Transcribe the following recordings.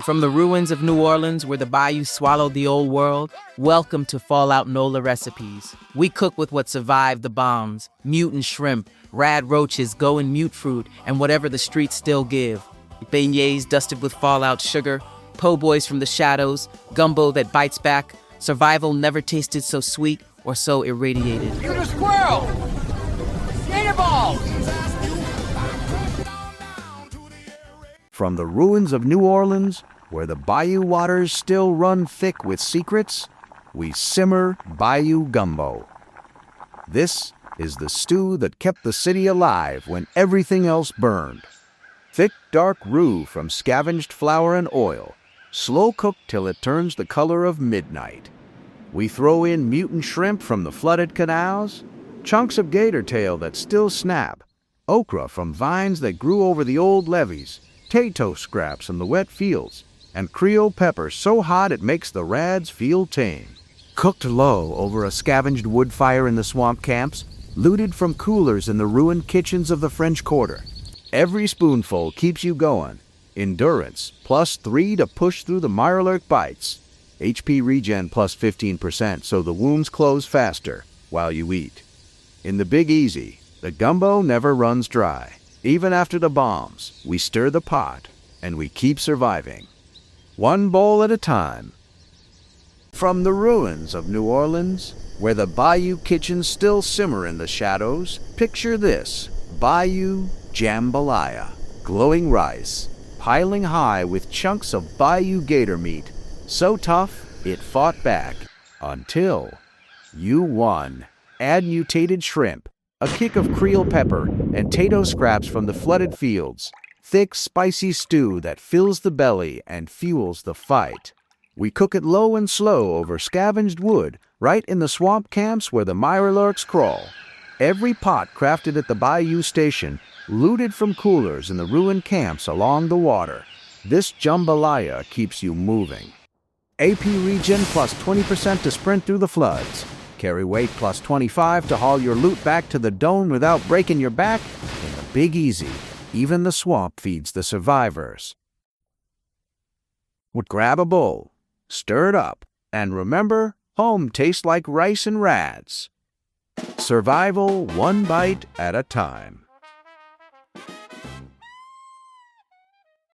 From the ruins of New Orleans where the bayou swallowed the old world, welcome to Fallout NOLA Recipes. We cook with what survived the bombs: mutant shrimp, rad roaches, going mutfruit, and whatever the streets still give. Beignets dusted with Fallout sugar, po'-boys from the shadows, gumbo that bites back. Survival never tasted so sweet or so irradiated. Mutasquirrel! Gator Balls! From the ruins of New Orleans, where the bayou waters still run thick with secrets, we simmer Bayou Gumbo. This is the stew that kept the city alive when everything else burned. Thick, dark roux from scavenged flour and oil, slow cooked till it turns the color of midnight. We throw in mutant shrimp from the flooded canals, chunks of gator tail that still snap, okra from vines that grew over the old levees, potato scraps from the wet fields, and Creole pepper so hot it makes the rads feel tame. Cooked low over a scavenged wood fire in the swamp camps, looted from coolers in the ruined kitchens of the French Quarter. Every spoonful keeps you going. Endurance +3 to push through the Mirelurk bites. HP regen +15% so the wounds close faster while you eat. In the Big Easy, the gumbo never runs dry. Even after the bombs, we stir the pot and we keep surviving. One bowl at a time. From the ruins of New Orleans, where the bayou kitchens still simmer in the shadows, picture this: Bayou Jambalaya. Glowing rice, piling high with chunks of bayou gator meat, so tough it fought back until you won. Add mutated shrimp, a kick of Creole pepper, and potato scraps from the flooded fields. Thick, spicy stew that fills the belly and fuels the fight. We cook it low and slow over scavenged wood, right in the swamp camps where the Mirelurks crawl. Every pot crafted at the Bayou Station, looted from coolers in the ruined camps along the water. This jambalaya keeps you moving. AP regen +20% to sprint through the floods. Carry weight +25 to haul your loot back to the dome without breaking your back. In the Big Easy, even the swamp feeds the survivors. Grab a bowl, stir it up, and remember, home tastes like rice and rads. Survival one bite at a time.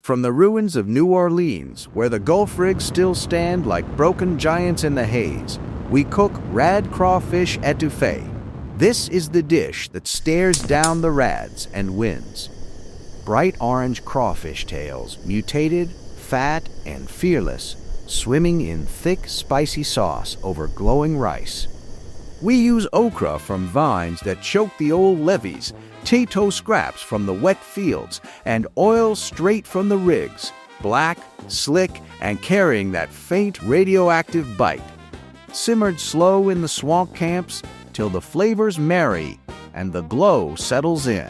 From the ruins of New Orleans, where the Gulf rigs still stand like broken giants in the haze, we cook Rad-Crawfish Etouffee. This is the dish that stares down the rads and wins. Bright orange crawfish tails, mutated, fat, and fearless, swimming in thick, spicy sauce over glowing rice. We use okra from vines that choke the old levees, potato scraps from the wet fields, and oil straight from the rigs, black, slick, and carrying that faint radioactive bite. Simmered slow in the swamp camps till the flavors marry and the glow settles in.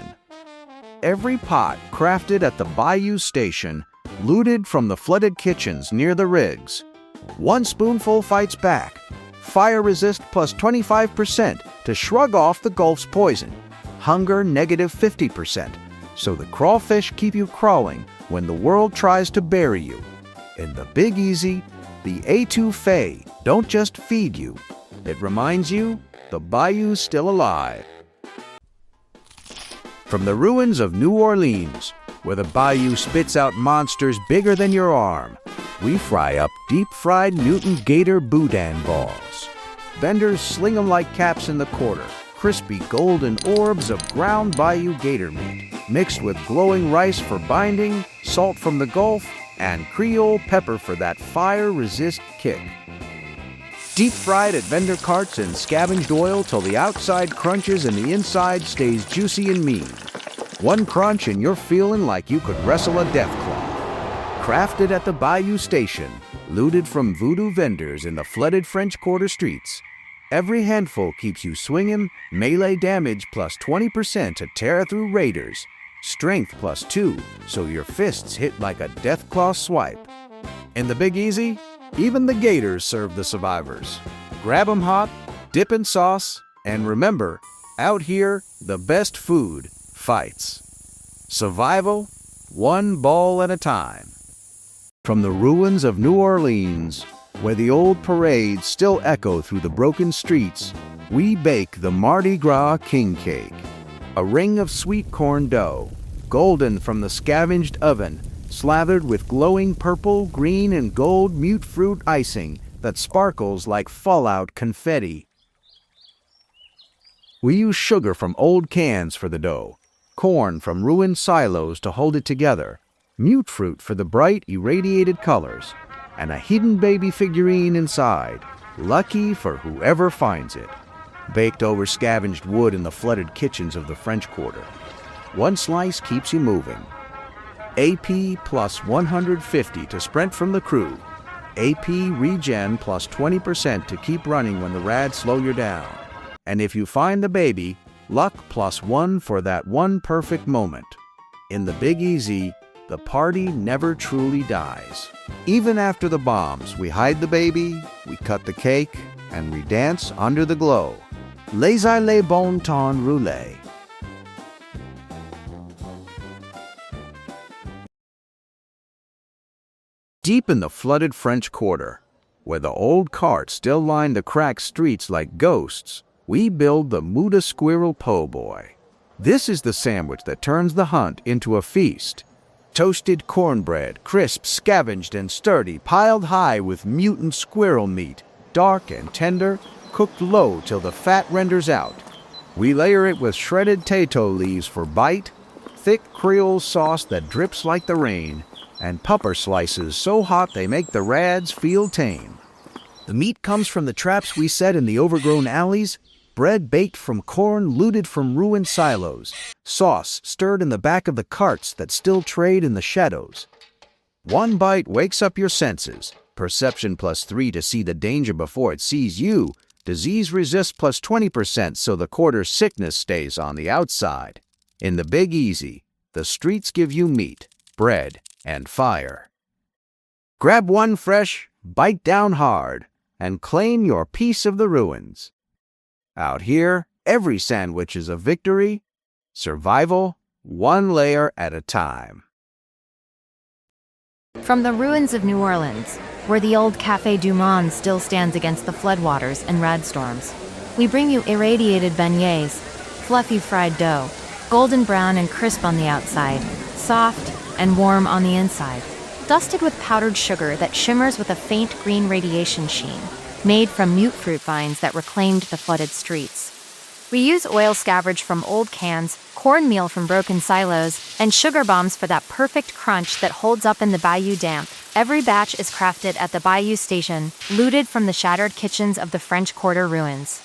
Every pot crafted at the Bayou Station, looted from the flooded kitchens near the rigs. One spoonful fights back. Fire resist +25% to shrug off the Gulf's poison. Hunger -50%, so the crawfish keep you crawling when the world tries to bury you. In the Big Easy, the etouffee don't just feed you, it reminds you the bayou's still alive. From the ruins of New Orleans, where the bayou spits out monsters bigger than your arm, we fry up deep-fried Mutant Gator Balls. Vendors sling them like caps in the quarter, crispy golden orbs of ground bayou gator meat, mixed with glowing rice for binding, salt from the Gulf, and Creole pepper for that fire-resist kick. Deep fried at vendor carts in scavenged oil till the outside crunches and the inside stays juicy and mean. One crunch and you're feeling like you could wrestle a deathclaw. Crafted at the Bayou Station, looted from voodoo vendors in the flooded French Quarter streets. Every handful keeps you swinging, melee damage +20% to tear through raiders. Strength +2, so your fists hit like a deathclaw swipe. In the Big Easy, even the gators serve the survivors. Grab 'em hot, dip in sauce, and remember, out here, the best food fights. Survival, one ball at a time. From the ruins of New Orleans, where the old parades still echo through the broken streets, we bake the Mardi Gras King Cake, a ring of sweet corn dough, golden from the scavenged oven, slathered with glowing purple, green, and gold mutfruit icing that sparkles like fallout confetti. We use sugar from old cans for the dough, corn from ruined silos to hold it together, mutfruit for the bright, irradiated colors, and a hidden baby figurine inside, lucky for whoever finds it. Baked over scavenged wood in the flooded kitchens of the French Quarter. One slice keeps you moving. AP plus 150 to sprint from the crew. AP regen plus 20% to keep running when the rads slow you down. And if you find the baby, luck plus 1 for that one perfect moment. In the Big Easy, the party never truly dies. Even after the bombs, we hide the baby, we cut the cake, and we dance under the glow. Laissez les bon temps rouler. Deep in the flooded French Quarter, where the old carts still line the cracked streets like ghosts, we build the Mutasquirrel Po-Boy. This is the sandwich that turns the hunt into a feast. Toasted cornbread, crisp, scavenged, and sturdy, piled high with mutant squirrel meat, dark and tender, cooked low till the fat renders out. We layer it with shredded tato leaves for bite, thick Creole sauce that drips like the rain, and pepper slices so hot they make the rads feel tame. The meat comes from the traps we set in the overgrown alleys, bread baked from corn looted from ruined silos, sauce stirred in the back of the carts that still trade in the shadows. One bite wakes up your senses, perception plus 3 to see the danger before it sees you, disease resist plus 20% so the quarter's sickness stays on the outside. In the Big Easy, the streets give you meat, bread, and fire. Grab one fresh, bite down hard, and claim your piece of the ruins. Out here, every sandwich is a victory, survival, one layer at a time. From the ruins of New Orleans, where the old Café du Monde still stands against the floodwaters and radstorms, we bring you irradiated beignets, fluffy fried dough, golden brown and crisp on the outside, soft and warm on the inside, dusted with powdered sugar that shimmers with a faint green radiation sheen, made from mutfruit vines that reclaimed the flooded streets. We use oil scabbage from old cans, cornmeal from broken silos, and sugar bombs for that perfect crunch that holds up in the Bayou damp. Every batch is crafted at the Bayou Station, looted from the shattered kitchens of the French Quarter ruins.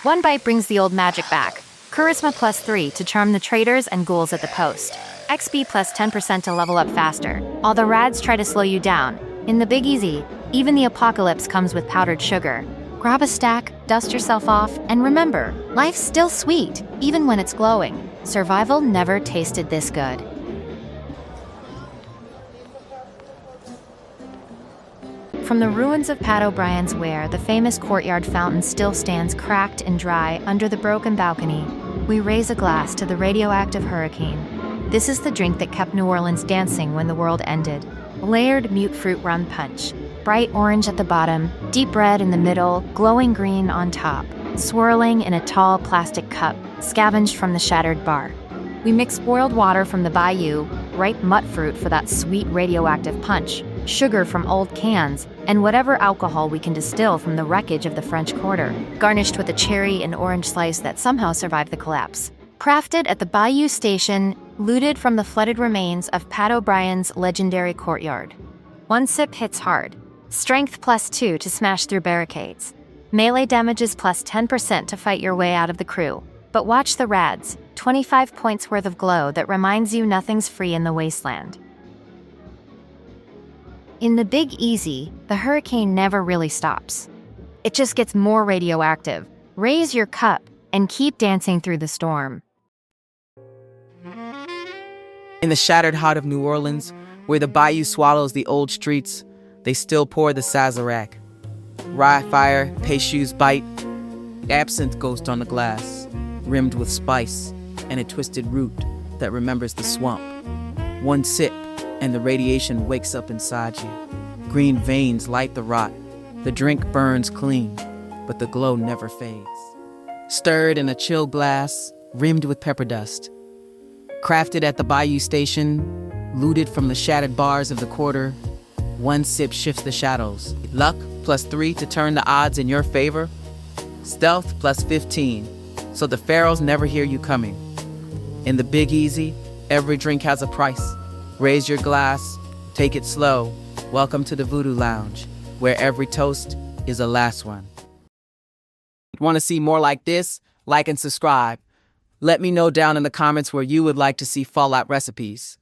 One bite brings the old magic back. Charisma plus 3 to charm the traders and ghouls at the post. XP plus 10% to level up faster. All the rads try to slow you down. In the Big Easy, even the apocalypse comes with powdered sugar. Grab a stack, dust yourself off, and remember, life's still sweet, even when it's glowing. Survival never tasted this good. From the ruins of Pat O'Brien's Ware, the famous courtyard fountain still stands cracked and dry under the broken balcony. We raise a glass to the radioactive hurricane. This is the drink that kept New Orleans dancing when the world ended. Layered mutfruit rum punch. Bright orange at the bottom, deep red in the middle, glowing green on top, swirling in a tall plastic cup, scavenged from the shattered bar. We mix boiled water from the bayou, ripe mutfruit for that sweet radioactive punch, sugar from old cans, and whatever alcohol we can distill from the wreckage of the French Quarter, garnished with a cherry and orange slice that somehow survived the collapse. Crafted at the Bayou Station, looted from the flooded remains of Pat O'Brien's legendary courtyard. One sip hits hard. Strength plus 2 to smash through barricades. Melee damages plus 10% to fight your way out of the crew. But watch the rads, 25 points worth of glow that reminds you nothing's free in the Wasteland. In the Big Easy, the hurricane never really stops. It just gets more radioactive. Raise your cup and keep dancing through the storm. In the shattered heart of New Orleans, where the bayou swallows the old streets, they still pour the Sazerac. Rye fire, pastries bite, absinthe ghost on the glass, rimmed with spice and a twisted root that remembers the swamp. One sip, and the radiation wakes up inside you. Green veins light the rot. The drink burns clean, but the glow never fades. Stirred in a chill glass, rimmed with pepper dust. Crafted at the Bayou Station, looted from the shattered bars of the quarter, one sip shifts the shadows. Luck +3 to turn the odds in your favor. Stealth +15, so the pharaohs never hear you coming. In the Big Easy, every drink has a price. Raise your glass, take it slow. Welcome to the Voodoo Lounge, where every toast is a last one. Want to see more like this? Like and subscribe. Let me know down in the comments where you would like to see Fallout recipes.